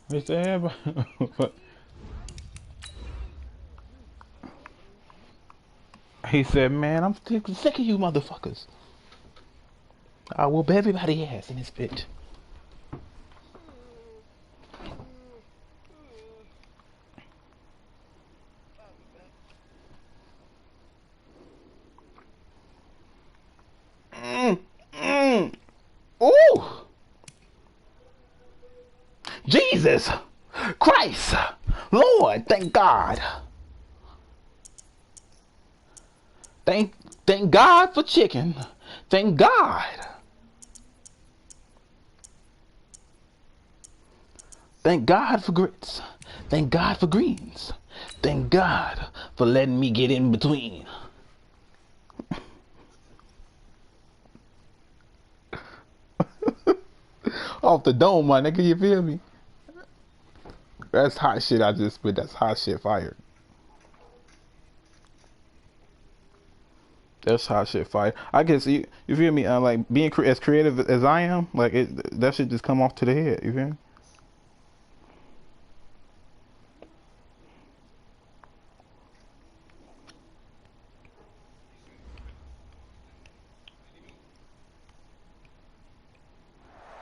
He said, he said, man, I'm sick of you motherfuckers. I whoop everybody ass in this bitch. Ooh! Jesus! Christ! Lord, thank God. Thank God for chicken. Thank God. Thank God for grits. Thank God for greens. Thank God for letting me get in between. Off the dome, my nigga, you feel me? That's hot shit I just spit. That's hot shit fire. That's hot shit fire. I guess you feel me? Like being as creative as I am, like that shit just come off to the head. You feel me?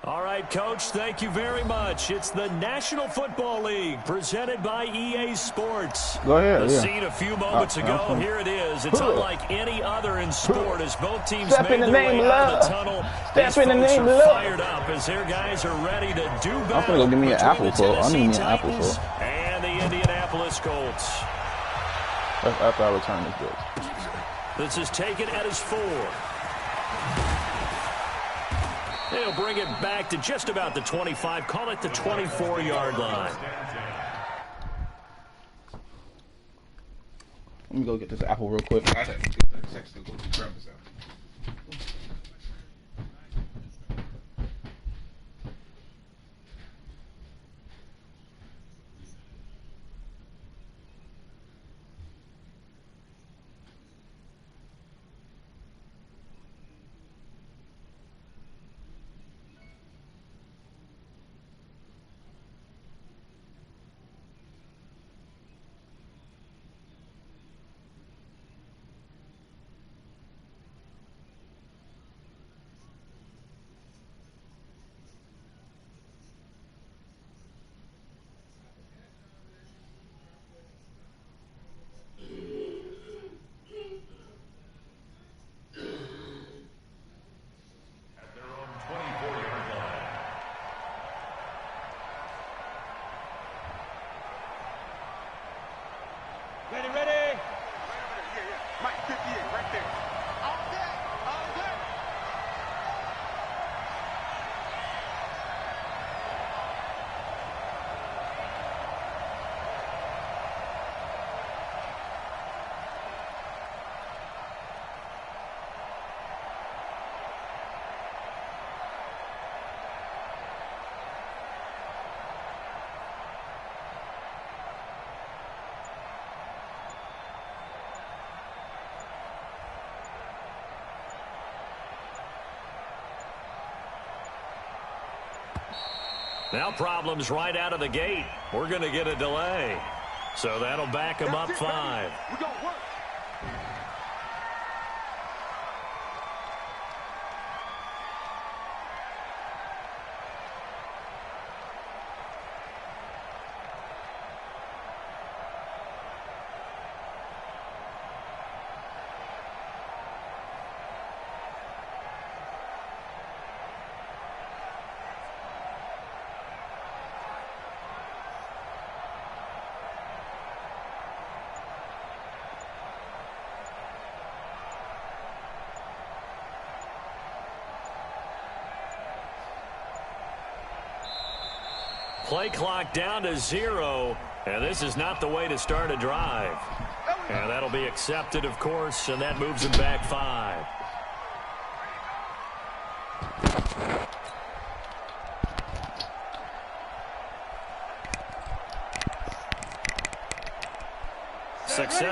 All right, Coach, thank you very much. It's the National Football League presented by EA Sports. Go ahead. The Yeah. scene a few moments ago. Here it is. It's unlike any other in sport as both teams Step made in the their name way of out of the love. tunnel. Step These in the folks name are of love. fired up as their guys are ready to do battle. I'm finna go give me an apple for. I need me an apple Titans for. and the Indianapolis Colts. That's after I return this bitch. This is taken at his 4. They'll bring it back to just about the 25. Call it the 24-yard line. Let me go get this apple real quick. I have to get that section to go grab this apple. Ready, ready? Yeah, yeah. Mike 58, right there. All day, all day. Now problems right out of the gate. We're going to get a delay. So that'll back them up 5. We're going to work. Play clock down to 0, and this is not the way to start a drive. And that'll be accepted, of course, and that moves them back 5.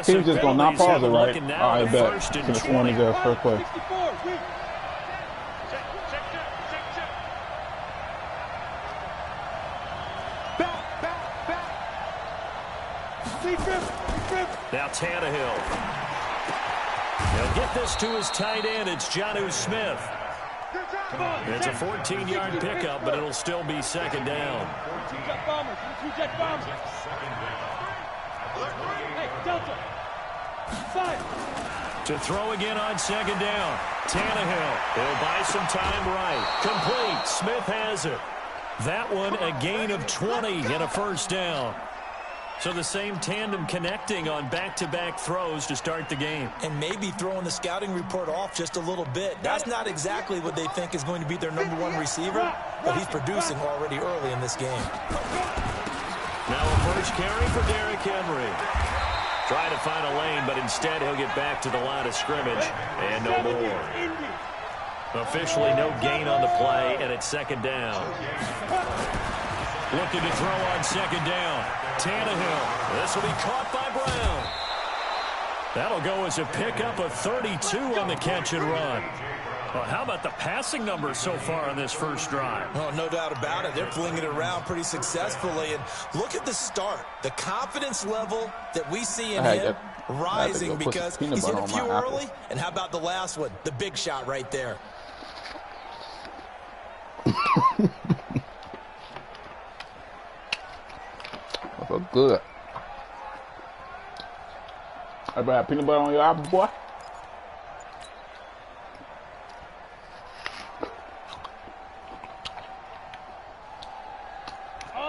He was just going to not pause it, right? All right, bet. Could have sworn to go first play. Back. Now Tannehill. He'll get this to his tight end. It's Jonnu Smith. It's a 14-yard pickup, but it'll still be second down. To throw again on second down. Tannehill. He'll buy some time right. Complete. Smith has it. That one a gain of 20 and a first down. So the same tandem connecting on back-to-back throws to start the game. And maybe throwing the scouting report off just a little bit. That's not exactly what they think is going to be their #1 receiver, but he's producing already early in this game. Now a first carry for Derrick Henry. Trying to find a lane, but instead he'll get back to the line of scrimmage, and no more. Officially no gain on the play, and it's second down. Looking to throw on second down. Tannehill. This will be caught by Brown. That'll go as a pickup of 32 on the catch and run. Well, how about the passing numbers so far on this first drive? Oh, no doubt about it. They're flinging it around pretty successfully. And look at the start. The confidence level that we see in him rising because he's hit a few early. And how about the last one? The big shot right there. That was good. Everybody have peanut butter on your apple, boy?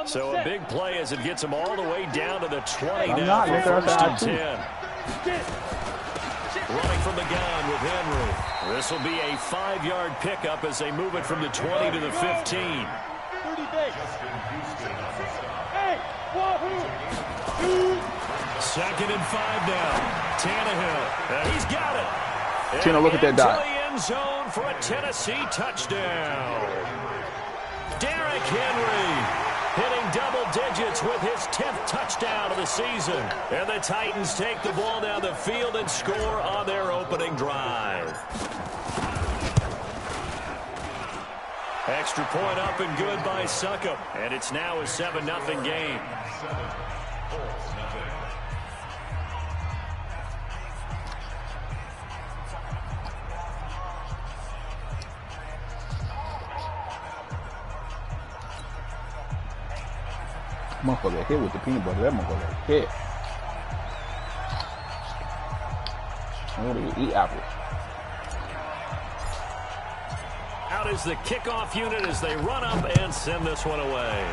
So a big play as it gets him all the way down to the 20 I'm now not, for first and 10. Running from the gun with Henry. This will be a 5-yard pickup as they move it from the 20 to the 15. Second and 5 now. Tannehill. He's got it. Tina, look at that dot. To the end zone for a Tennessee touchdown. Derrick Henry hitting double digits with his 10th touchdown of the season. And the Titans take the ball down the field and score on their opening drive. Extra point up and good by Succop. And it's now a 7-0 game. Motherfucker hit with the peanut butter. That motherfucker hit. I don't even eat apples. Out is the kickoff unit as they run up and send this one away.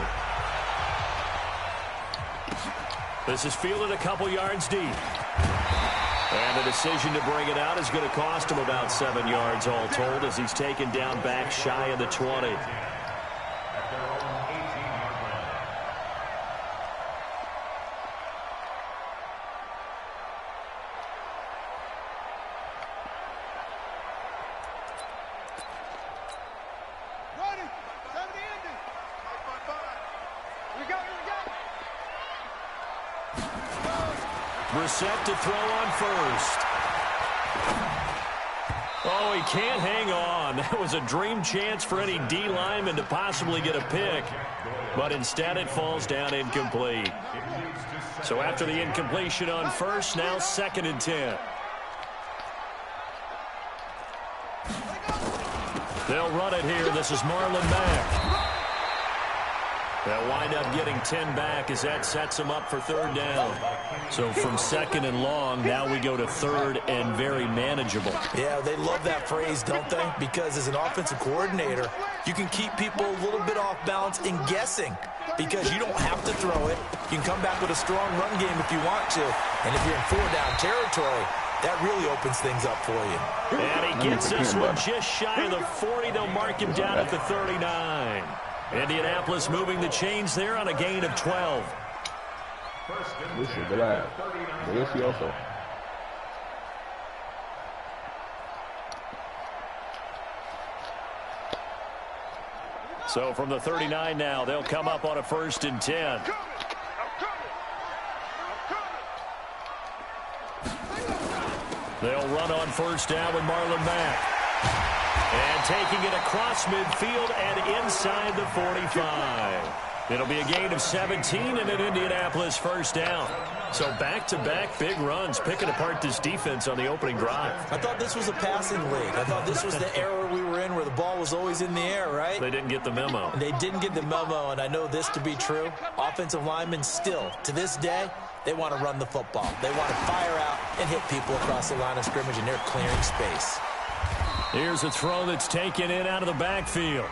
This is fielded a couple yards deep. And the decision to bring it out is going to cost him about 7 yards all told as he's taken down back shy of the 20. Set to throw on first. Oh, he can't hang on. That was a dream chance for any D lineman to possibly get a pick. But instead it falls down incomplete. So after the incompletion on first, now 2nd and 10. They'll run it here. This is Marlon Mack. They'll wind up getting 10 back as that sets them up for 3rd down. So from 2nd and long, now we go to 3rd and very manageable. Yeah, they love that phrase, don't they? Because as an offensive coordinator, you can keep people a little bit off balance and guessing because you don't have to throw it. You can come back with a strong run game if you want to. And if you're in 4-down territory, that really opens things up for you. And he gets this one just shy of the 40. They'll mark him down at the 39. Indianapolis moving the chains there on a gain of 12. This is the last. Delicioso. So from the 39 now, they'll come up on a 1st and 10. They'll run on 1st down with Marlon Mack. And taking it across midfield and inside the 45. It'll be a gain of 17 and an Indianapolis 1st down. So back-to-back big runs, picking apart this defense on the opening drive. I thought this was a passing league. I thought this was the era we were in where the ball was always in the air, right? They didn't get the memo. They didn't get the memo, and I know this to be true. Offensive linemen still, to this day, they want to run the football. They want to fire out and hit people across the line of scrimmage, and they're clearing space. Here's a throw that's taken in out of the backfield.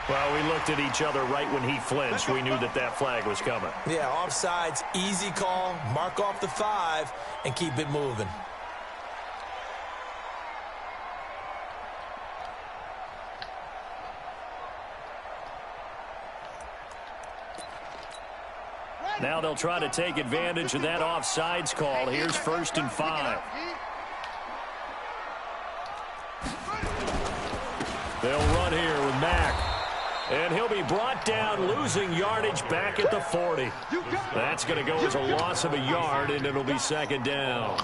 Well, we looked at each other right when he flinched. We knew that that flag was coming. Yeah, offsides, easy call, mark off the 5, and keep it moving. Now they'll try to take advantage of that offsides call. Here's 1st and 5. They'll run here with Mack. And he'll be brought down, losing yardage back at the 40. That's going to go as a loss of a yard, and it'll be 2nd down.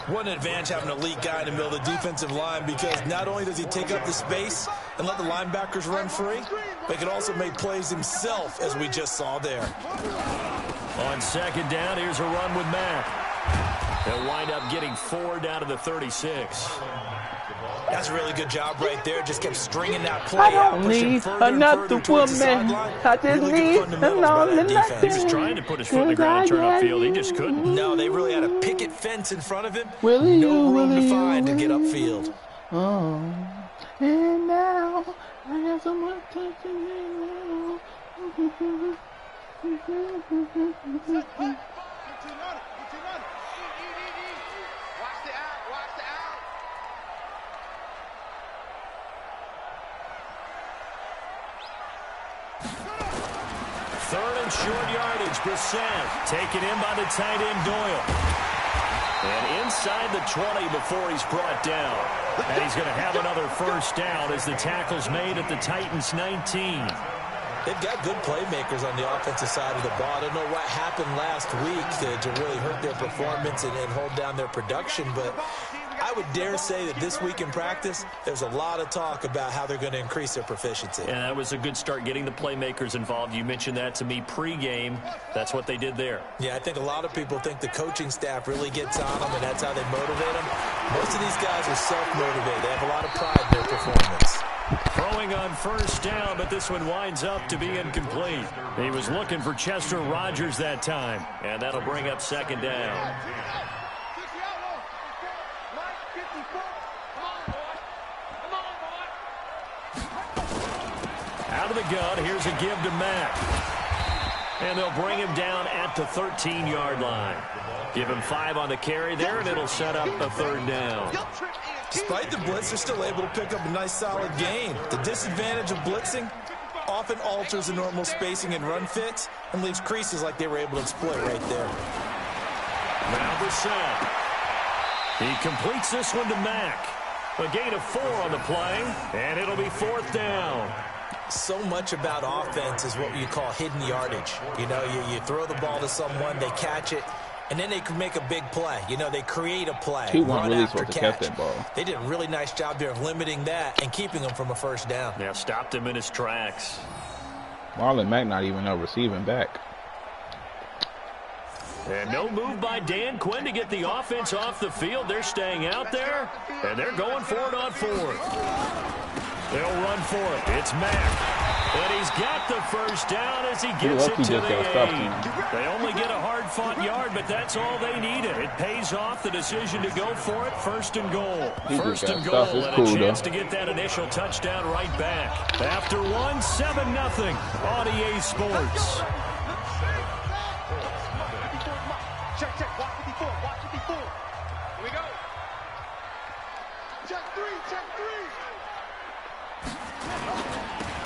What an advantage having an elite guy in the middle of the defensive line, because not only does he take up the space and let the linebackers run free, but he can also make plays himself, as we just saw there. On 2nd down, here's a run with Mack. They'll wind up getting 4 down to the 36. That's a really good job right there. Just kept stringing that play I out, don't pushing need further and another further towards the woman. sideline. I just Really good need fundamentals by that defense. He was trying to put his foot in the ground and turn upfield. He just couldn't. No, they really had a picket fence in front of him. Willie, No room Willie, to find to Willie. get upfield. Oh, and now I got so much touch in Third and short yardage. Brissett taken in by the tight end Doyle. And inside the 20 before he's brought down. And he's going to have another 1st down as the tackle's made at the Titans' 19. They've got good playmakers on the offensive side of the ball. I don't know what happened last week to really hurt their performance and hold down their production, but I would dare say that this week in practice, there's a lot of talk about how they're going to increase their proficiency. And that was a good start getting the playmakers involved. You mentioned that to me pregame. That's what they did there. Yeah, I think a lot of people think the coaching staff really gets on them, and that's how they motivate them. Most of these guys are self-motivated. They have a lot of pride in their performance. Throwing on 1st down, but this one winds up to be incomplete. He was looking for Chester Rogers that time, and that'll bring up 2nd down. Out of the gun, here's a give to Mack. And they'll bring him down at the 13-yard line. Give him 5 on the carry there, and it'll set up a 3rd down. Despite the blitz, they're still able to pick up a nice, solid gain. The disadvantage of blitzing often alters the normal spacing and run fits and leaves creases like they were able to exploit right there. Now Brissett. He completes this one to Mack. A gain of 4 on the play, and it'll be 4th down. So much about offense is what you call hidden yardage. You know, you throw the ball to someone, they catch it, and then they can make a big play. You know, they create a play. He wasn't really after supposed to catch catch. that ball. They did a really nice job there of limiting that and keeping him from a 1st down. Yeah, stopped him in his tracks. Marlon Mack not even a receiving back. And no move by Dan Quinn to get the offense off the field. They're staying out there, and they're going for it on 4th. They'll run for it. It's Mack. And he's got the 1st down as he gets it to the 8. They only get a hard-fought yard, but that's all they needed. It pays off the decision to go for it. 1st and goal. 1st and goal, and a chance to get that initial touchdown right back. After 1, 7-0 on EA Sports. Check. Watch 54. Watch 54. Here we go. Check 3.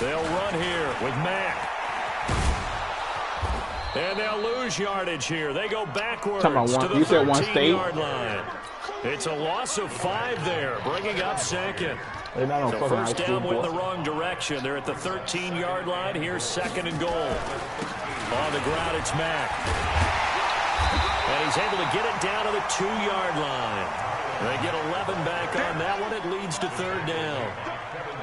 They'll run here with Mack. And they'll lose yardage here. They go backwards to the 13-yard line. It's a loss of 5 there, bringing up 2nd. They're not on So 1st down went the wrong direction. They're at the 13-yard line. Here's 2nd and goal. On the ground, it's Mack. And he's able to get it down to the 2-yard line. They get 11 back on that one. It leads to third down.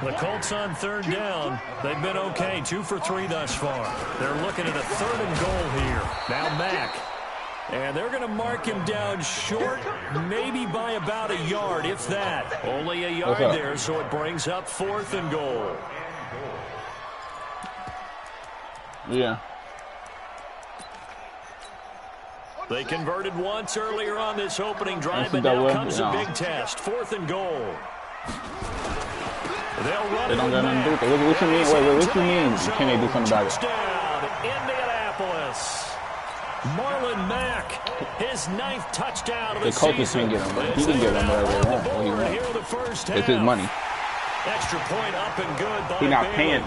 The Colts on third down. They've been okay. 2 for 3 thus far. They're looking at a 3rd and goal here. Now Mack. And they're going to mark him down short, maybe by about a yard, if that. Only a yard there, so it brings up 4th and goal. Yeah. They converted once earlier on this opening drive, but now comes a big test. 4th and goal. They'll run it. They don't got nothing to do with it. What you mean? Wait, what you mean? Can they do something about it? Touchdown, Indianapolis. Marlon Mack, his 9th touchdown of the season. The coaches can get him, but he can get him whatever they want. What he wants. It's his money. Extra point up and good by He's not paying.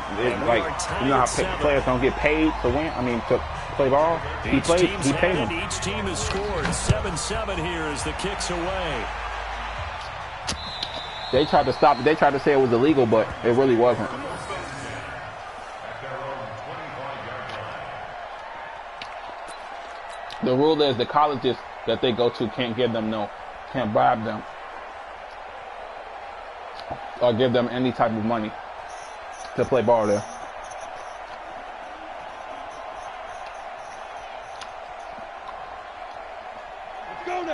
Like, you know how players don't get paid to win? I mean, to play ball? He pays them. Each team has scored 7-7 here as the kick's away. They tried to stop it. They tried to say it was illegal, but it really wasn't. The rule is the colleges that they go to can't bribe them or give them any type of money to play ball there.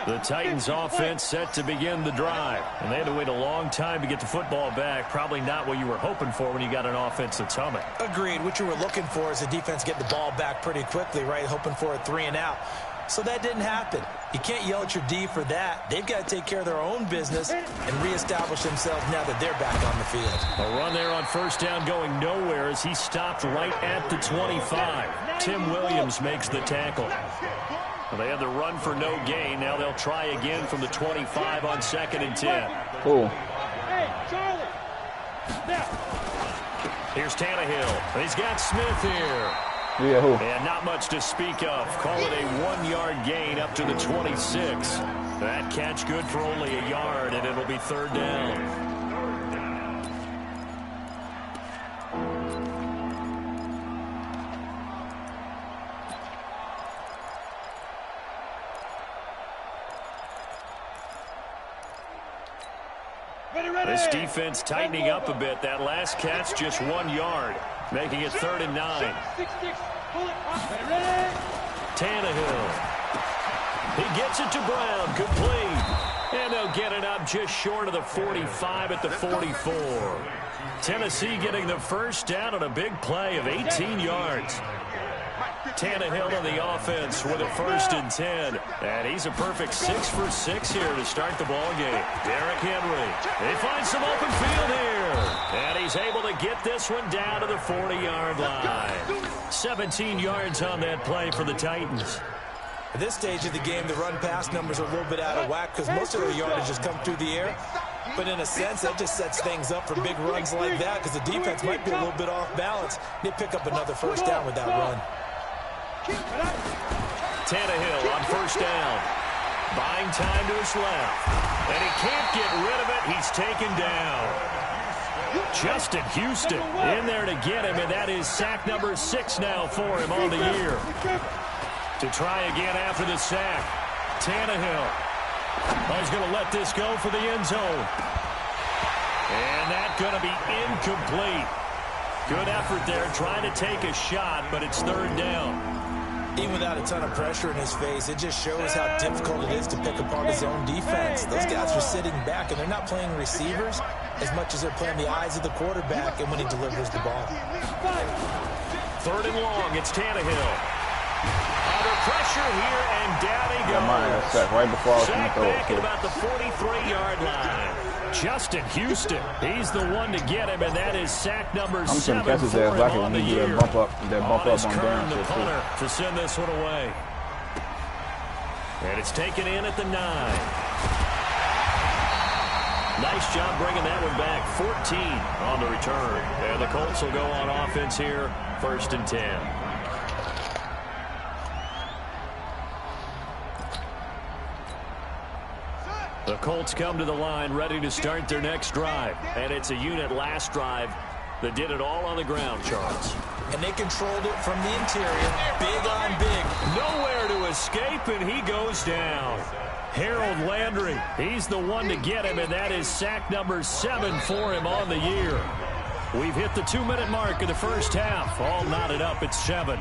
The Titans offense set to begin the drive, and they had to wait a long time to get the football back. Probably not what you were hoping for when you got an offense that's humming. Agreed. What you were looking for is the defense getting the ball back pretty quickly, right? Hoping for a 3 and out. So that didn't happen. You can't yell at your D for that. They've got to take care of their own business and reestablish themselves now that they're back on the field. A run there on first down going nowhere as he stopped right at the 25. Tim Williams makes the tackle. Well, they had the run for no gain. Now they'll try again from the 25 on 2nd and 10. Cool. Hey, Charlie. Now. Here's Tannehill. He's got Smith here. Yeah, who? And not much to speak of. Call it a 1-yard gain up to the 26. That catch good for only a yard, and it'll be 3rd down. This defense tightening up a bit. That last catch just 1 yard, making it 3rd and 9. Tannehill. He gets it to Brown. Complete. And they'll get it up just short of the 45 at the 44. Tennessee getting the first down on a big play of 18 yards. Tannehill on the offense with a 1st and 10. And he's a perfect 6 for 6 here to start the ball game. Derrick Henry. They find some open field here. And he's able to get this one down to the 40-yard line. 17 yards on that play for the Titans. At this stage of the game, the run-pass numbers are a little bit out of whack because most of their yardage has come through the air. But in a sense, that just sets things up for big runs like that because the defense might be a little bit off balance. They pick up another first down with that run. Tannehill on first down. Buying time to his left. And he can't get rid of it. He's taken down. Justin Houston in there to get him, and that is sack number 6 now for him on the year. To try again after the sack. Tannehill. Oh, he's going to let this go for the end zone. And that's going to be incomplete. Good effort there, trying to take a shot, but it's 3rd down. Even without a ton of pressure in his face, it just shows how difficult it is to pick apart his own defense. Those guys are sitting back, and they're not playing receivers as much as they're playing the eyes of the quarterback and when he delivers the ball. 3rd and long, it's Tannehill. Under pressure here, and down he goes. Sack right before I was going to throw back at about the 43-yard line. Justin Houston, he's the one to get him, and that is sack number 7 for him on the year. Bump up on down. The punter to send this one away. And it's taken in at the 9. Nice job bringing that one back. 14 on the return. And the Colts will go on offense here, 1st and 10. The Colts come to the line ready to start their next drive. And it's a unit last drive that did it all on the ground, Charles. and they controlled it from the interior, big on big. Nowhere to escape, and he goes down. Harold Landry, he's the one to get him, and that is sack number 7 for him on the year. We've hit the 2-minute mark of the first half. All knotted up at 7.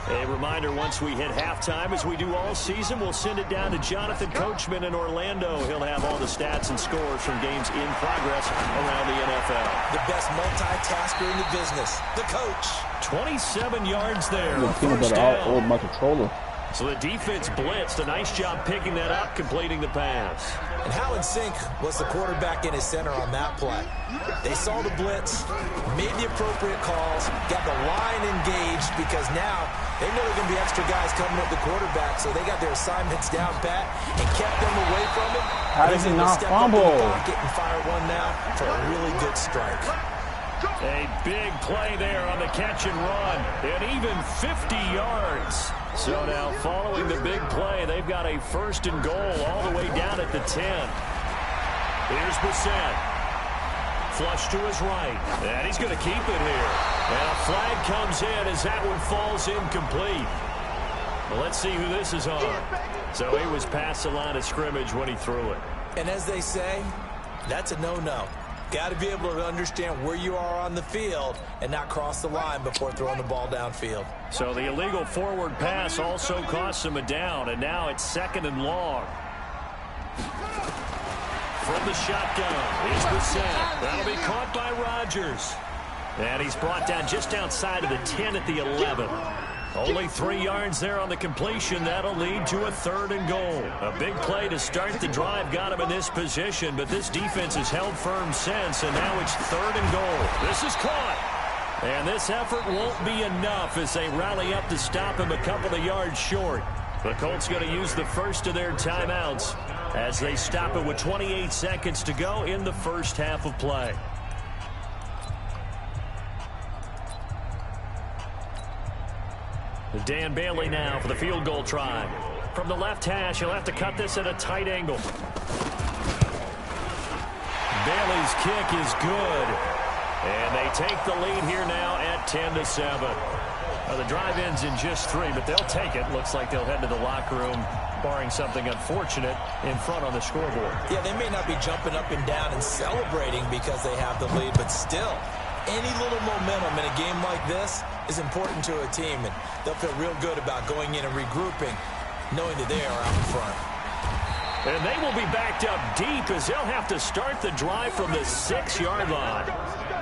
A reminder, once we hit halftime, as we do all season, we'll send it down to Jonathan Coachman in Orlando. He'll have all the stats and scores from games in progress around the NFL. The best multitasker in the business, the coach. 27 yards there. The peanut butter all over my controller. So the defense blitzed. A nice job picking that up, completing the pass. And how in sync was the quarterback in his center on that play? They saw the blitz, made the appropriate calls, got the line engaged, because now they know there are going to be extra guys coming at the quarterback, so they got their assignments down pat and kept them away from him. How did he not fumble? Pocket and fire one now for a really good strike. A big play there on the catch and run, and even 50 yards. So now, following the big play, they've got a 1st and goal all the way down at the 10. Here's Brissett. Flush to his right, and he's going to keep it here. And a flag comes in as that one falls incomplete. Well, let's see who this is on. So he was past the line of scrimmage when he threw it. And as they say, that's a no-no. Got to be able to understand where you are on the field and not cross the line before throwing the ball downfield. So the illegal forward pass also costs him a down, and now it's 2nd and long. From the shotgun is Brissett. That'll be caught by Rodgers. And he's brought down just outside of the 10 at the 11. Only 3 yards there on the completion. That'll lead to a 3rd and goal. A big play to start the drive got him in this position, but this defense has held firm since, and now it's 3rd and goal. This is caught. And this effort won't be enough as they rally up to stop him a couple of yards short. The Colts going to use the first of their timeouts as they stop it with 28 seconds to go in the first half of play. Dan Bailey now for the field goal try. From the left hash, he'll have to cut this at a tight angle. Bailey's kick is good. And they take the lead here now at 10-7. Well, the drive ends in just 3, but they'll take it. Looks like they'll head to the locker room, barring something unfortunate, in front on the scoreboard. Yeah, they may not be jumping up and down and celebrating because they have the lead, but still, any little momentum in a game like this is important to a team, and they'll feel real good about going in and regrouping, knowing that they are out in front. And they will be backed up deep as they'll have to start the drive from the 6-yard line.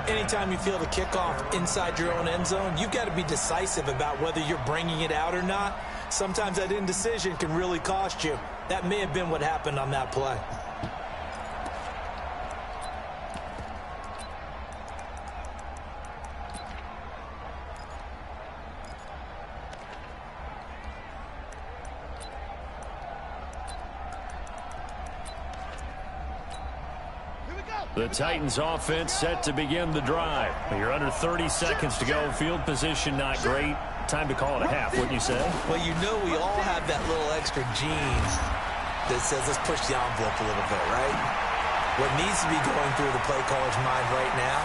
Anytime you feel the kickoff inside your own end zone, you've got to be decisive about whether you're bringing it out or not. Sometimes that indecision can really cost you. That may have been what happened on that play. The Titans offense set to begin the drive. You're under 30 seconds to go. Field position not great. Time to call it a half, wouldn't you say? Well, you know we all have that little extra gene that says let's push the envelope a little bit, right? What needs to be going through the play caller's mind right now,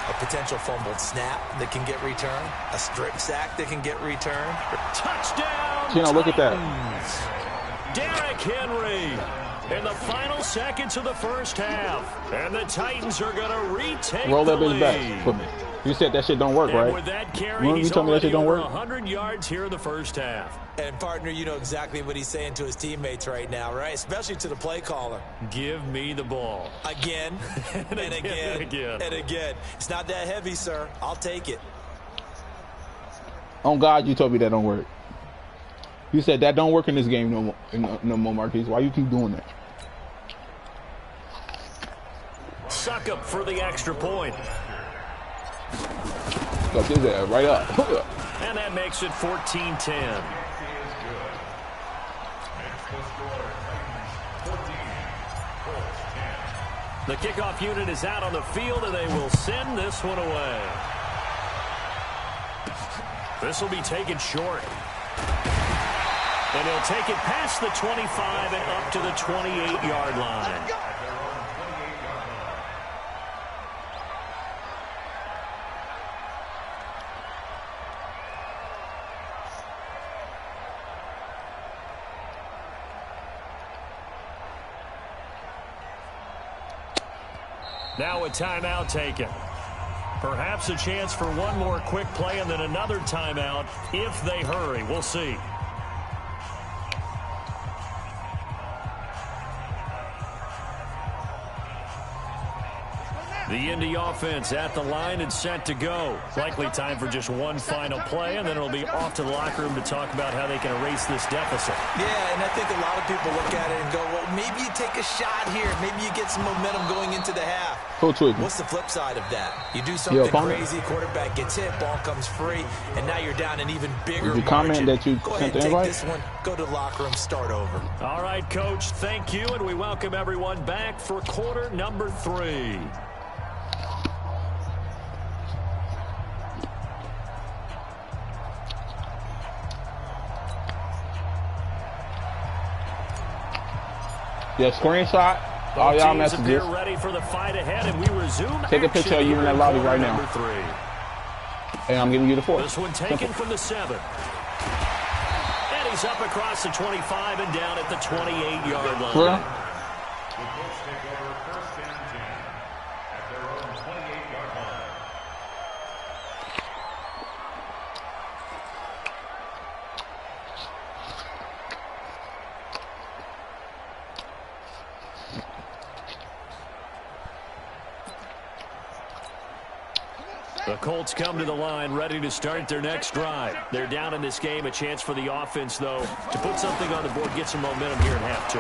a potential fumbled snap that can get returned, a strip sack that can get returned. Touchdown! Gino, look at that. Derrick Henry in the final seconds of the first half. And the Titans are going to retake Roll that the bitch lead. back for me. You said that shit don't work, And right? with that carry, Remember he's you told me that already shit don't over work? 100 yards here in the first half. And, partner, you know exactly what he's saying to his teammates right now, right? Especially to the play caller. Give me the ball. Again, and again, and again. It's not that heavy, sir. I'll take it. On God, you told me that don't work. You said that don't work in this game no more, Marquise. Why you keep doing that? Suck up for the extra point. Got his ass right up. And that makes it 14-10. The kickoff unit is out on the field, and they will send this one away. This will be taken short. And he'll take it past the 25 and up to the 28-yard line. Now a timeout taken. Perhaps a chance for one more quick play and then another timeout if they hurry. We'll see. The Indy offense at the line and set to go. Likely time for just one final play, and then it'll be off to the locker room to talk about how they can erase this deficit. Yeah, and I think a lot of people look at it and go, well, maybe you take a shot here. Maybe you get some momentum going into the half. What's the flip side of that? You do something crazy, quarterback gets hit, ball comes free, and now you're down an even bigger margin. Comment that you go ahead and take this one, go to the locker room, start over. All right, Coach, thank you, and we welcome everyone back for quarter number 3. Yeah, screenshot all y'all messages. Ready for the fight ahead, and we resume. Take a picture of you in that lobby right now. And I'm giving you the 4. This one taken from the 7. And he's up across the 25 and down at the 28-yard line. Clear. The Colts come to the line ready to start their next drive. They're down in this game. A chance for the offense, though, to put something on the board, get some momentum here in half 2.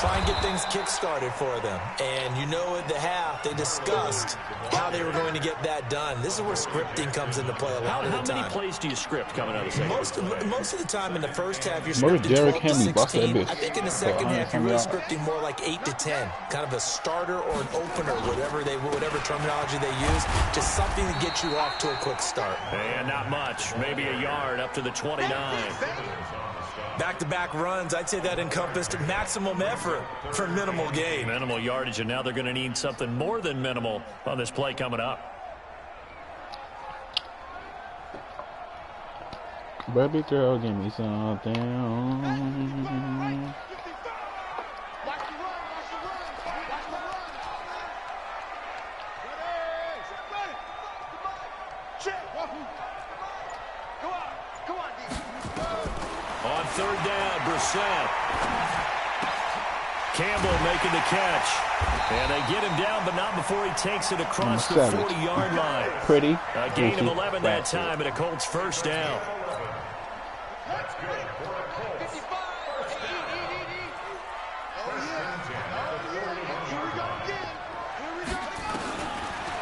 Try and get things kick-started for them. And you know at the half, they discussed how they were going to get that done. This is where scripting comes into play a lot of the time. How many plays do you script coming out of the second? Most of the time in the first half, you're scripting 12 to 16. I think in the second half, you're really scripting more like 8 to 10. Kind of a starter or an opener, whatever terminology they use. Just something to get you off to a quick start. And not much. Maybe a yard up to the 29. Back-to-back runs, I'd say that encompassed maximum effort for minimal gain. Minimal yardage, and now they're going to need something more than minimal on this play coming up. Baby girl, give me something. On third down, Brissett. Campbell making the catch. And they get him down, but not before he takes it across the 40-yard line. Pretty. A gain of 11 that time, and a Colts first down.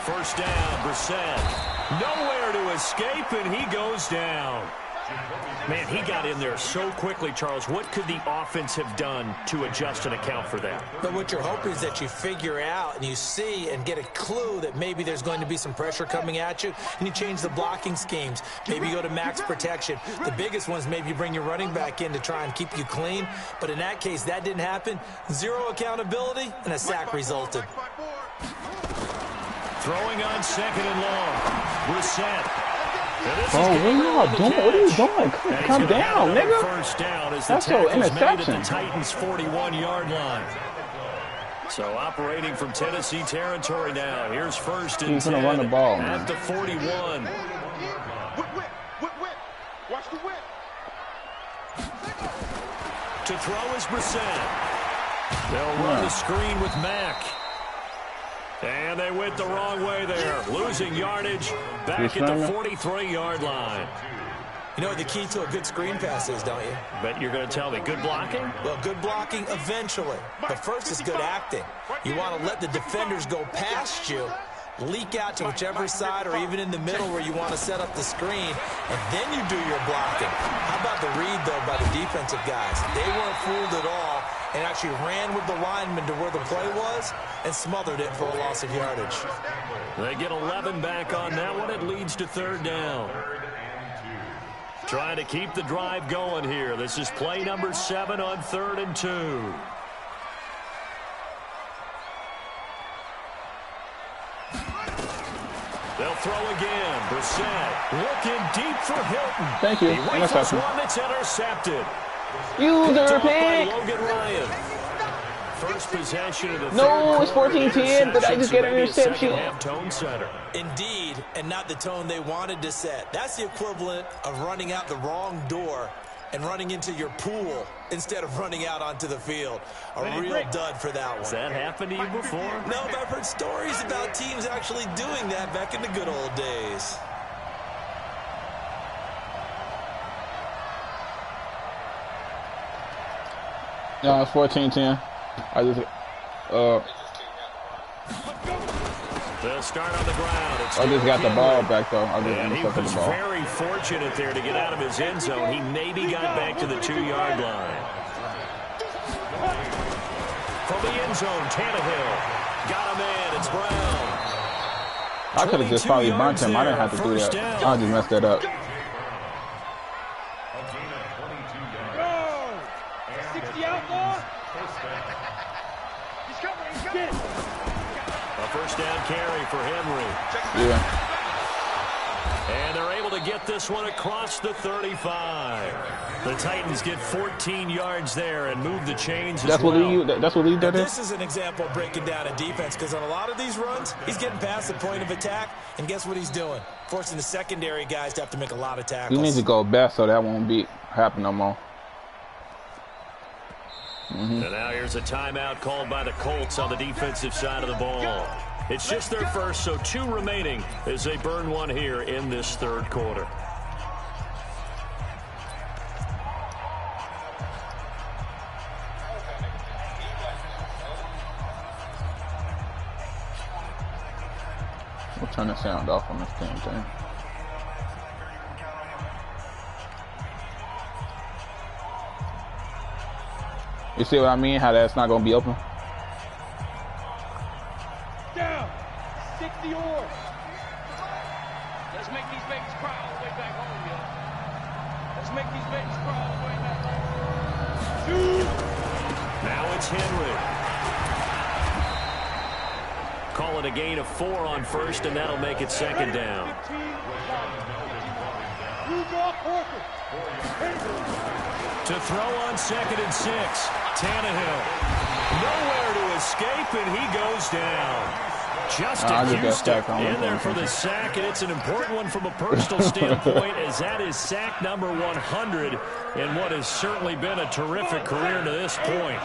First down, Brissett. Nowhere to escape, and he goes down. Man, he got in there so quickly, Charles. What could the offense have done to adjust and account for that? But what you're hoping is that you figure out and you see and get a clue that maybe there's going to be some pressure coming at you, and you change the blocking schemes. Maybe you go to max protection. The biggest one is maybe you bring your running back in to try and keep you clean. But in that case, that didn't happen. Zero accountability, and a sack resulted. Throwing on second and long. Brissett. Oh, what are y'all doing? What are you doing? Come down, nigga. First down as the That's your interception. At the Titans' 41-yard line. So operating from Tennessee territory now. Here's first and 10 He's gonna run the ball, at the 41. Watch the whip. To throw is Brissett. They'll run the screen with Mack. And they went the wrong way there. Losing yardage back at the 43-yard line. You know what the key to a good screen pass is, don't you? Bet you're going to tell me. Good blocking? Well, good blocking eventually. But first is good acting. You want to let the defenders go past you, leak out to whichever side or even in the middle where you want to set up the screen, and then you do your blocking. How about the read, though, by the defensive guys? They weren't fooled at all and actually ran with the lineman to where the play was and smothered it for a loss of yardage. They get 11 back on that one. It leads to third down. Trying to keep the drive going here. This is play number 7 on 3rd and 2. They'll throw again. Brissett looking deep for Hilton. Thank you. He waits for one that's intercepted. User pick. Logan Ryan. first possession of the No, third it's quarter. 14-10. Did I just get an Maybe a interception? second-half tone setter. Indeed, and not the tone they wanted to set. That's the equivalent of running out the wrong door and running into your pool instead of running out onto the field. A real dud for that one. Has that happened to you before? No, but I've heard stories about teams actually doing that back in the good old days. No, it's 14-10. I just They'll start on the ground. I just got the ball back though. I And he just was the ball. very fortunate there to get out of his end zone. He maybe got back to the 2-yard line. From the end zone, Tannehill got a man. It's Brown. I could have just probably bumped him. I didn't have to do that. I just messed that up. 60 out, boy. He's coming. A first down carry for Henry. Yeah. And they're able to get this one across the 35. The Titans get 14 yards there and move the chains That's as well. what he did. This is an example of breaking down a defense because on a lot of these runs, he's getting past the point of attack, and guess what he's doing? Forcing the secondary guys to have to make a lot of tackles. You need to go best so that won't be happen no more. And now here's a timeout called by the Colts on the defensive side of the ball. It's just their first, so 2 remaining as they burn one here in this third quarter. We'll turn the sound off on this damn thing. You see what I mean? How that's not gonna be open? Down. 60 or. Let's make these babies cry all the way back home, yo. Let's make these babies cry all the way back home. 2. Now it's Henry. Call it a gain of 4 on first, and that'll make it second down. To throw on 2nd and 6. Tannehill. Nowhere to escape, and he goes down. Justin Houston in there for the sack, and it's an important one from a personal standpoint, as that is sack number 100 in what has certainly been a terrific career to this point.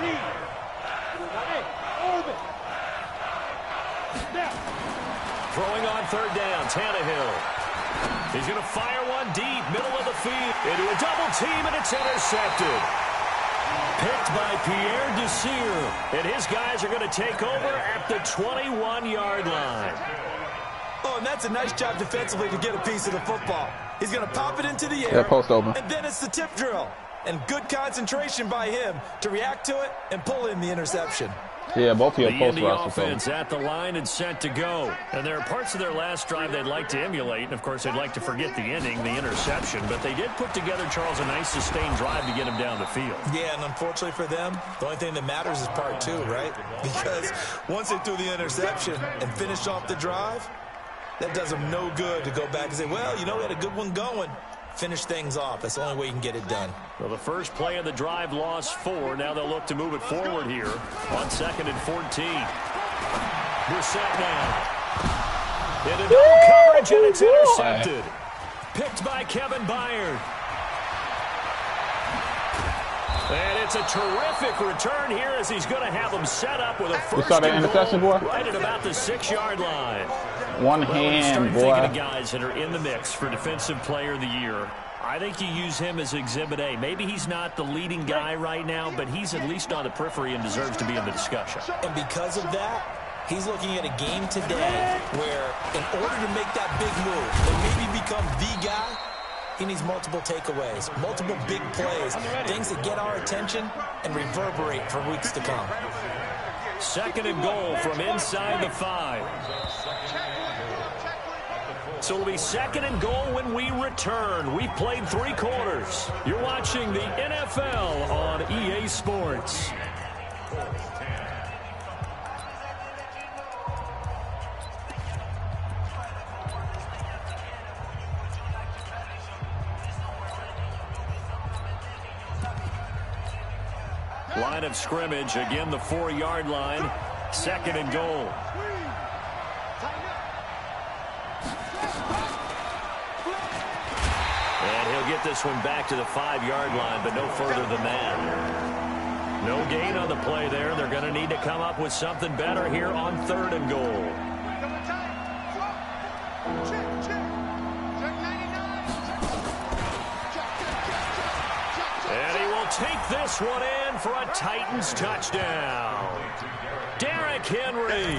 Throwing on 3rd down, Tannehill. He's going to fire one deep, middle of the field, into a double team, and it's intercepted. Picked by Pierre Desir, and his guys are going to take over at the 21-yard line. Oh, and that's a nice job defensively to get a piece of the football. He's going to pop it into the air. Yeah, post over. And then it's the tip drill. And good concentration by him to react to it and pull in the interception. Yeah, both of your The post Indy routes. offense at the line and set to go. And there are parts of their last drive they'd like to emulate. And, of course, they'd like to forget the ending, the interception. But they did put together, Charles, a nice sustained drive to get him down the field. Yeah, and unfortunately for them, the only thing that matters is part 2, right? Because once they threw the interception and finished off the drive, that does them no good to go back and say, well, you know, we had a good one going. Finish things off. That's the only way you can get it done. Well, the first play of the drive lost 4. Now they'll look to move it forward here on 2nd and 14. Brissett now. Into double coverage, and it's intercepted. Picked by Kevin Byard. And it's a terrific return here as he's going to have them set up with a first and goal right at about the 6-yard line. One hand, boy. Thinking of guys that are in the mix for Defensive Player of the Year. I think you use him as Exhibit A. Maybe he's not the leading guy right now, but he's at least on the periphery and deserves to be in the discussion. And because of that, he's looking at a game today where in order to make that big move and maybe become the guy, he needs multiple takeaways, multiple big plays, things that get our attention and reverberate for weeks to come. 2nd and goal from inside the 5. So it'll be 2nd and goal when we return. We've played 3 quarters. You're watching the NFL on EA Sports. Line of scrimmage. Again, the 4-yard line. 2nd and goal. And he'll get this one back to the 5-yard line, but no further than that. No gain on the play there. They're going to need to come up with something better here on 3rd and goal. And he will take this one in for a Titans touchdown. Derrick Henry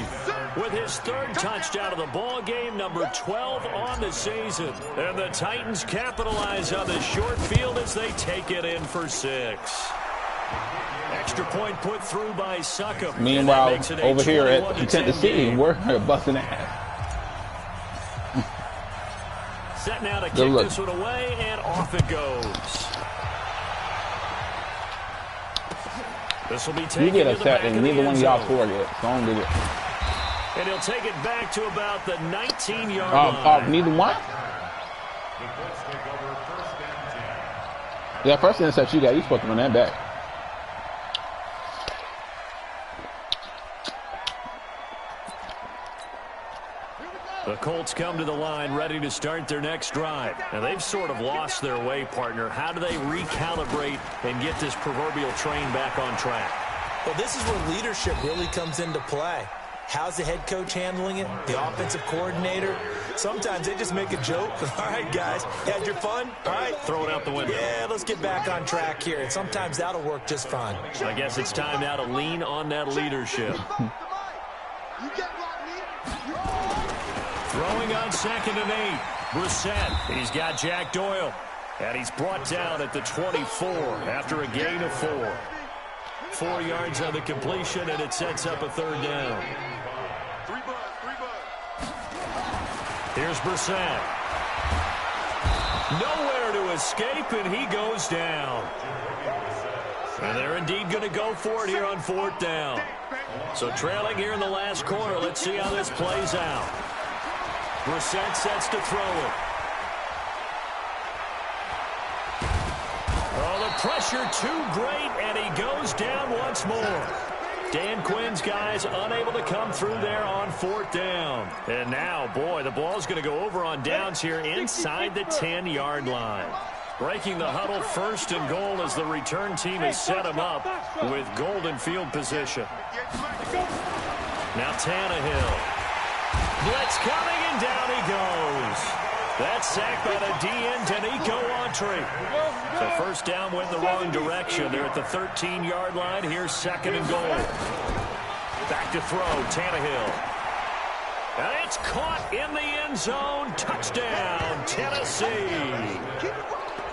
with his 3rd touchdown of the ball game, number 12 on the season. And the Titans capitalize on the short field as they take it in for 6. Extra point put through by Succop. Meanwhile, over here at Tennessee, we're busting ass. Set now to kick this one away, and off it goes. This will be taken. You get upset, and neither one of y'all scored yet. So don't do it. And he'll take it back to about the 19-yard line. Neither one? Yeah, first interception you got, you supposed to run that back. The Colts come to the line ready to start their next drive. And they've sort of lost their way, partner. How do they recalibrate and get this proverbial train back on track? Well, this is where leadership really comes into play. How's the head coach handling it? The offensive coordinator? Sometimes they just make a joke. All right, guys, you had your fun? All right. Throw it out the window. Yeah, let's get back on track here. And sometimes that'll work just fine. I guess it's time now to lean on that leadership. Throwing on 2nd and 8. Brissett. He's got Jack Doyle. And he's brought down at the 24 after a gain of 4. 4 yards on the completion, and it sets up a 3rd down. Here's Brissett. Nowhere to escape, and he goes down. And they're indeed going to go for it here on 4th down. So trailing here in the last quarter, let's see how this plays out. Brissett sets to throw it. Oh, the pressure too great, and he goes down once more. Dan Quinn's guys unable to come through there on 4th down. And now, boy, the ball's going to go over on downs here inside the 10-yard line. Breaking the huddle, 1st and goal as the return team has set him up with golden field position. Now Tannehill. Blitz coming, and down he goes. That's sacked by the DN, Danico Autry. So 1st down went in the wrong direction. They're at the 13-yard line. Here's 2nd and goal. Back to throw, Tannehill. And it's caught in the end zone. Touchdown, Tennessee.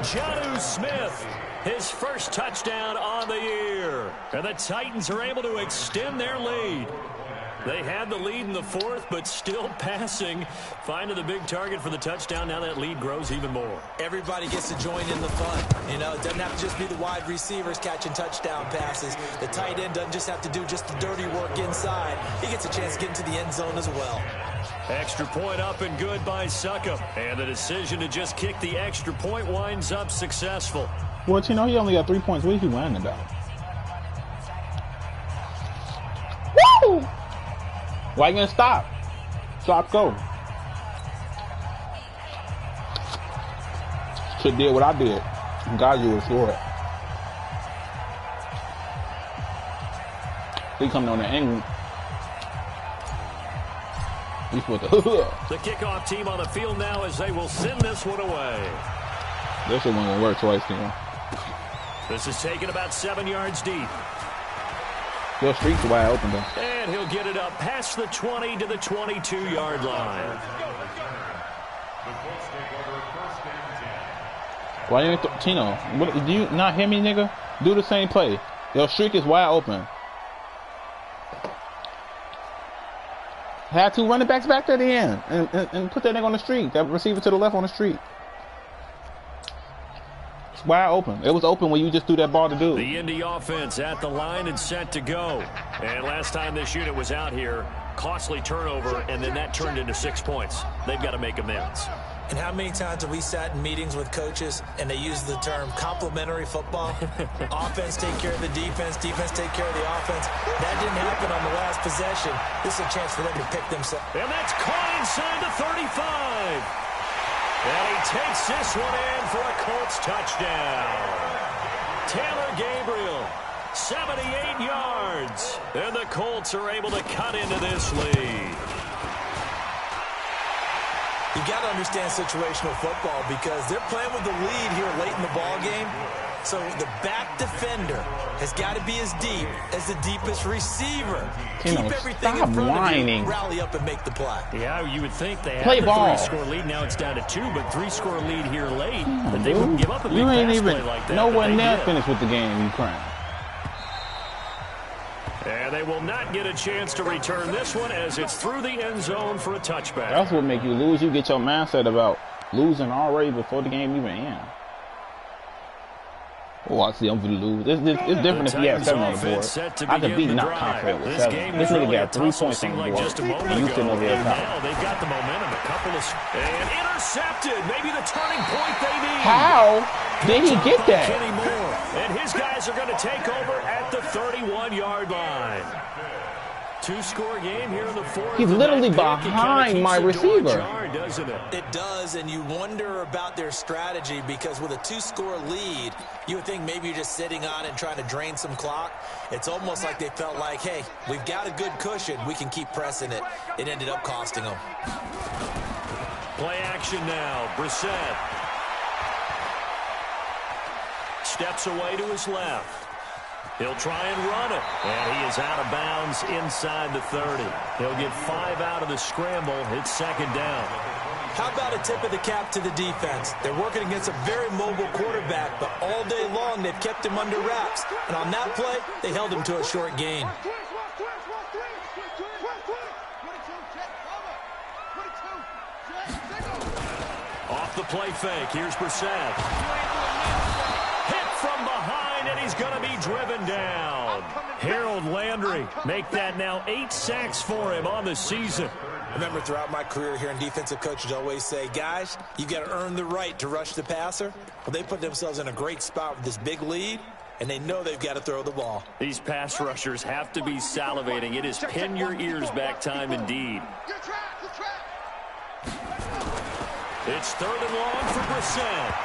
Jonnu Smith, his 1st touchdown on the year. And the Titans are able to extend their lead. They had the lead in the 4th, but still passing. Finding the big target for the touchdown. Now that lead grows even more. Everybody gets to join in the fun. You know, it doesn't have to just be the wide receivers catching touchdown passes. The tight end doesn't just have to do just the dirty work inside. He gets a chance to get into the end zone as well. Extra point up and good by Succop. And the decision to just kick the extra point winds up successful. Well, you know, he only got 3 points. What is he whining about? Woo! Why you gonna stop? Stop, go. Should did what I did. God, you would score it. He coming on the angle. He's supposed to. The kickoff team on the field now as they will send this one away. This one gonna work twice, you know. This is taken about 7 yards deep. Your streets are wide open, though. And he'll get it up past the 20 to the 22-yard line. Why you ain't Tino? What, do you not hear me, nigga? Do the same play. Your streak is wide open. Had 2 running backs back to the end and put that nigga on the street. That receiver to the left on the street. It's wide open. It was open when you just threw that ball to do. The Indy offense at the line and set to go. And last time this unit was out here, costly turnover, and then that turned into 6 points. They've got to make amends. And how many times have we sat in meetings with coaches and they use the term complementary football? Offense take care of the defense, defense take care of the offense. That didn't happen on the last possession. This is a chance for them to pick themselves. And that's caught inside the 35. And he takes this one in for a Colts touchdown. Taylor Gabriel, 78 yards. And the Colts are able to cut into this lead. You got to understand situational football because they're playing with the lead here late in the ball game. So the back defender has got to be as deep as the deepest receiver. Keep everything in front of you, rally up and make the play. Yeah, you would think they Play had a ball. 3-score lead. Now it's down to 2, but 3-score lead here late. But they wouldn't give up a big You ain't pass even play like that. nowhere near did. finished with the game, Ukraine. And they will not get a chance to return this one as it's through the end zone for a touchback. That's what make you lose. You get your mindset about losing already before the game even ends. Oh, I see I'm going to lose. It's different if he had 7 on the board. I could be not confident with 7. This nigga got 3 points on the board, and you sitting over there top. Now they've got the momentum. A couple of... And intercepted. Maybe the turning point they need. How did he get that? Kenny Moore. And his guys are going to take over at the 31-yard line. 2-score game here in the fourth. He's literally behind my receiver. Doesn't it? It does, and you wonder about their strategy because with a 2-score lead, you would think maybe you're just sitting on and trying to drain some clock. It's almost like they felt like, hey, we've got a good cushion. We can keep pressing it. It ended up costing them. Play action now. Brissett steps away to his left. He'll try and run it, and he is out of bounds inside the 30. He'll get 5 out of the scramble. It's second down. How about a tip of the cap to the defense? They're working against a very mobile quarterback, but all day long they've kept him under wraps. And on that play, they held him to a short gain. Off the play fake. Here's Brissett. Hit from behind, and he's going to be driven down. Harold Landry make that now 8 sacks for him on the season. Remember, throughout my career here in defensive coaches always say, guys, you got to earn the right to rush the passer. Well, they put themselves in a great spot with this big lead, and they know they've got to throw the ball. These pass rushers have to be salivating. It is pin your ears back time indeed. It's 3rd and long for Brissett.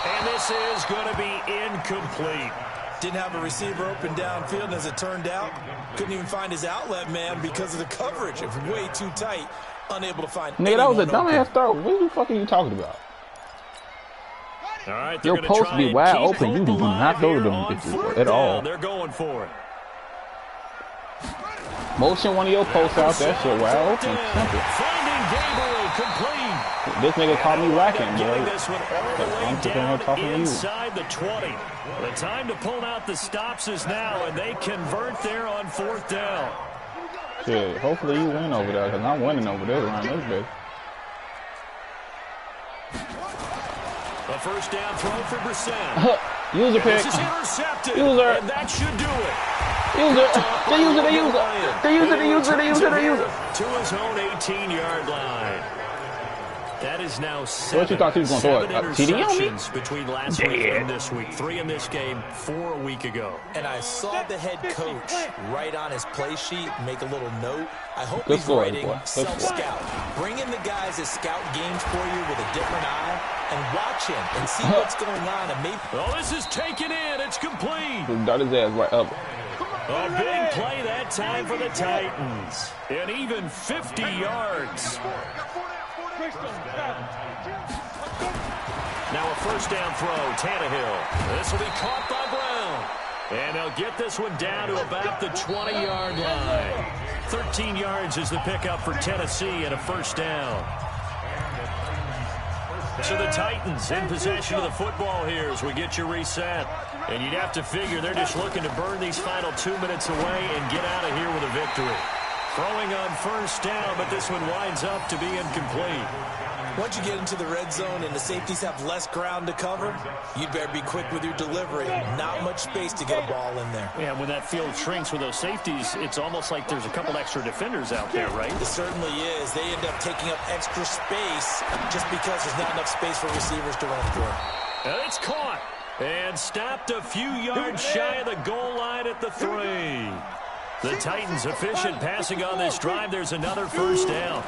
And this is going to be incomplete. Didn't have a receiver open downfield, and as it turned out, couldn't even find his outlet man because of the coverage. It was way too tight, unable to find. Nigga, that was a dumbass throw. What the fuck are you talking about? All right, you're supposed to be wide open. You do not go to them bitches at all. They're going for it. Motion one of your posts out there, shit wide open. Simple. Finding Gabriel complete. This nigga caught me whacking, boy. This one all the way I'm sitting here talking to you. inside the 20. The time to pull out the stops is now, and they convert there on 4th down. Shit, hopefully you win over there, because I'm winning over there around this bitch. A first down throw for Brissett. User pick. This is intercepted, User. and that should do it. User. The user. To his own 18-yard line. That is now 7. What you thought he was going to throw? A TD on me? interceptions between last week and this week. 3 in this game, 4 a week ago. And I saw the head coach write on his play sheet, make a little note. I hope Good he's score, writing boy. self-scout. Bring in the guys that scout games for you with a different eye and watch him and see what's going on. And maybe. Oh, this is taken in. It's complete. Got his ass right up. A big play that time for the Titans. And even 50 yards. Now a first down throw, Tannehill. This will be caught by Brown. And they'll get this one down to about the 20-yard line. 13 yards is the pickup for Tennessee and a first down. So the Titans in possession of the football here as we get you reset. And you'd have to figure they're just looking to burn these final 2 minutes away and get out of here with a victory. Throwing on first down, but this one winds up to be incomplete. Once you get into the red zone and the safeties have less ground to cover, you'd better be quick with your delivery. Not much space to get a ball in there. Yeah, when that field shrinks with those safeties, it's almost like there's a couple extra defenders out there, right? It certainly is. They end up taking up extra space just because there's not enough space for receivers to run through. It's caught and stopped a few yards shy of the goal line at the 3. The Titans efficient passing on this drive. There's another first down.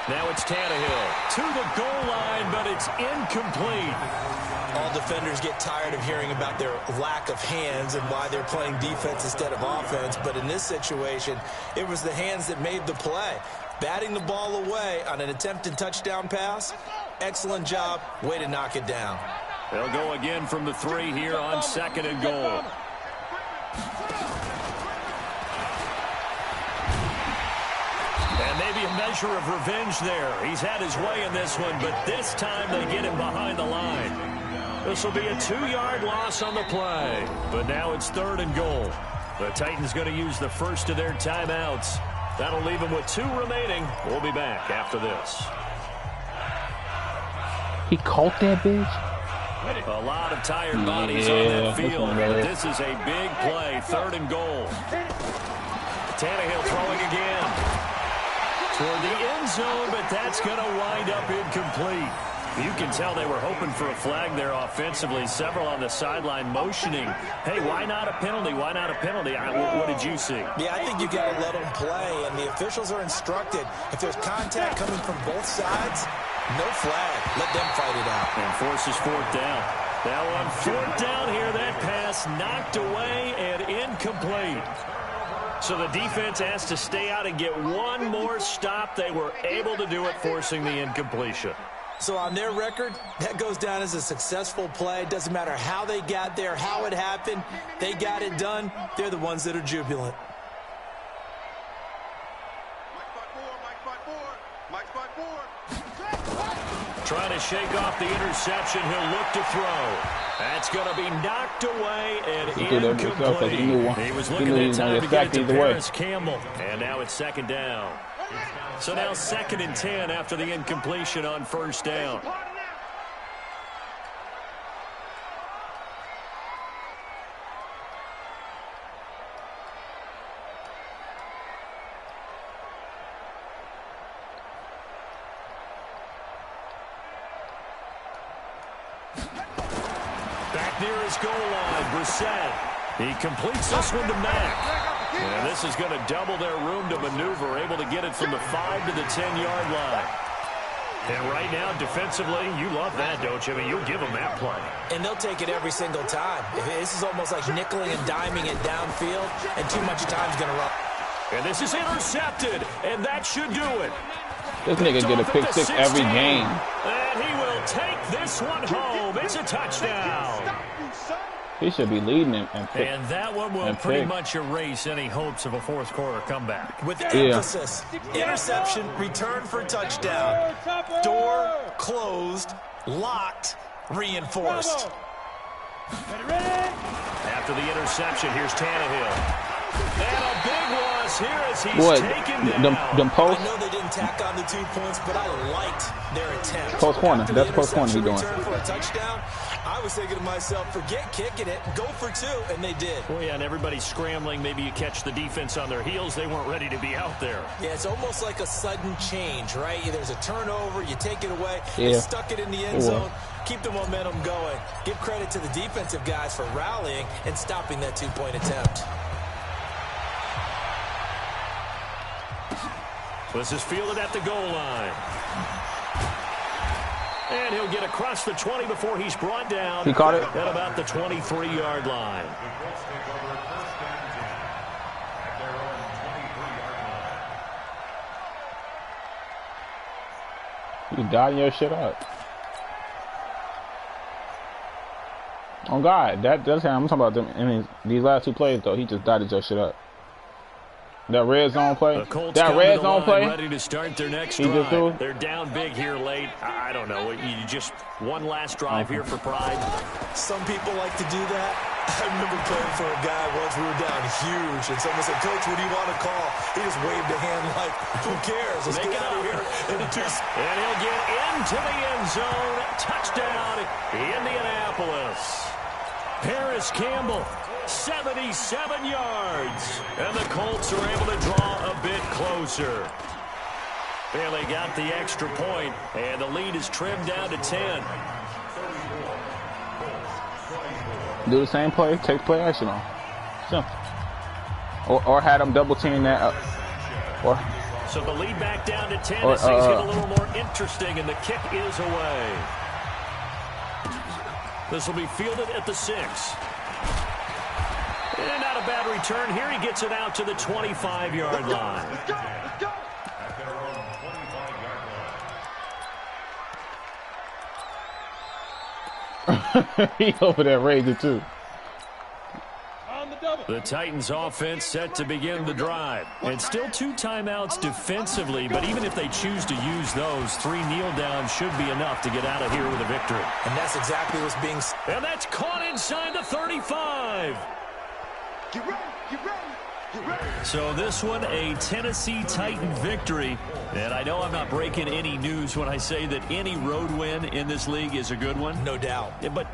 Now it's Tannehill to the goal line, but it's incomplete. All defenders get tired of hearing about their lack of hands and why they're playing defense instead of offense. But in this situation, it was the hands that made the play. Batting the ball away on an attempted touchdown pass. Excellent job. Way to knock it down. They'll go again from the 3 here on 2nd and goal. And maybe a measure of revenge there. He's had his way in this one, but this time they get him behind the line. This will be a 2-yard loss on the play. But now it's 3rd and goal. The Titans going to use the first of their timeouts. That'll leave them with 2 remaining. We'll be back after this. He caught that bitch? A lot of tired bodies on that field. This is a big play. 3rd and goal. Tannehill throwing again. Toward the end zone, but that's going to wind up incomplete. You can tell they were hoping for a flag there offensively. Several on the sideline motioning. Hey, why not a penalty? Why not a penalty? What did you see? Yeah, I think you got to let them play, and the officials are instructed. If there's contact coming from both sides, no flag. Let them fight it out. And forces 4th down. Now on 4th down here, that pass knocked away and incomplete. So the defense has to stay out and get one more stop. They were able to do it, forcing the incompletion. So on their record, that goes down as a successful play. It doesn't matter how they got there, how it happened. They got it done. They're the ones that are jubilant. Trying to shake off the interception. He'll look to throw. That's going to be knocked away and incomplete. He was looking at time to get to Paris Campbell. And now it's 2nd down. So now 2nd and 10 after the incompletion on 1st down. Back near his goal line, Brissett. He completes this one to Mack. And this is going to double their room to maneuver, able to get it from the 5 to the 10-yard line. And right now, defensively, you love that, don't you? I mean, you'll give them that play. And they'll take it every single time. This is almost like nickeling and diming it downfield, and too much time's going to run. And this is intercepted, and that should do it. This nigga get a pick 6 every game. And he will take this one home. It's a touchdown. He should be leading him. And that one will pretty much erase any hopes of a 4th quarter comeback. With emphasis, interception, return for touchdown. Door closed, locked, reinforced. After the interception, here's Tannehill. And a big loss here as he's taken down. Them posts? I know they didn't tack on the 2 points, but I liked their attempt. Post corner. That's a post corner he's doing. For a touchdown, I was thinking to myself, forget kicking it, go for 2, and they did. Well, yeah, and everybody's scrambling. Maybe you catch the defense on their heels. They weren't ready to be out there. Yeah, it's almost like a sudden change, right? There's a turnover, you take it away, yeah. They stuck it in the end zone, keep the momentum going. Give credit to the defensive guys for rallying and stopping that 2-point attempt. This is fielded at the goal line. And he'll get across the 20 before he's brought down. He caught it. At about the 23-yard line. You dotting your shit up. Oh God, that's how I'm talking about them. I mean, these last 2 plays though, he just dotted your shit up. That red zone play. That red zone play. Ready to start their next drive. They're down big here late. I don't know. You just one last drive here for pride. Some people like to do that. I remember playing for a guy once. We were down huge, and someone said, "Coach, what do you want to call?" He just waved a hand like, "Who cares? Let's get out of here." And he'll get into the end zone. Touchdown, Indianapolis. Paris Campbell, 77 yards. And the Colts are able to draw a bit closer. And they got the extra point, and the lead is trimmed down to 10. Do the same play, take play action on. Simple. Or had them double team that. So the lead back down to 10. As things get a little more interesting, and the kick is away. This will be fielded at the 6. And not a bad return here. He gets it out to the 25-yard line. He over there raging too. The Titans offense set to begin the drive. And still 2 timeouts defensively, but even if they choose to use those, 3 kneel downs should be enough to get out of here with a victory. And that's exactly what's being... And that's caught inside the 35. Get ready, get ready. So this one, a Tennessee Titan victory. And I know I'm not breaking any news when I say that any road win in this league is a good one. No doubt. Yeah, but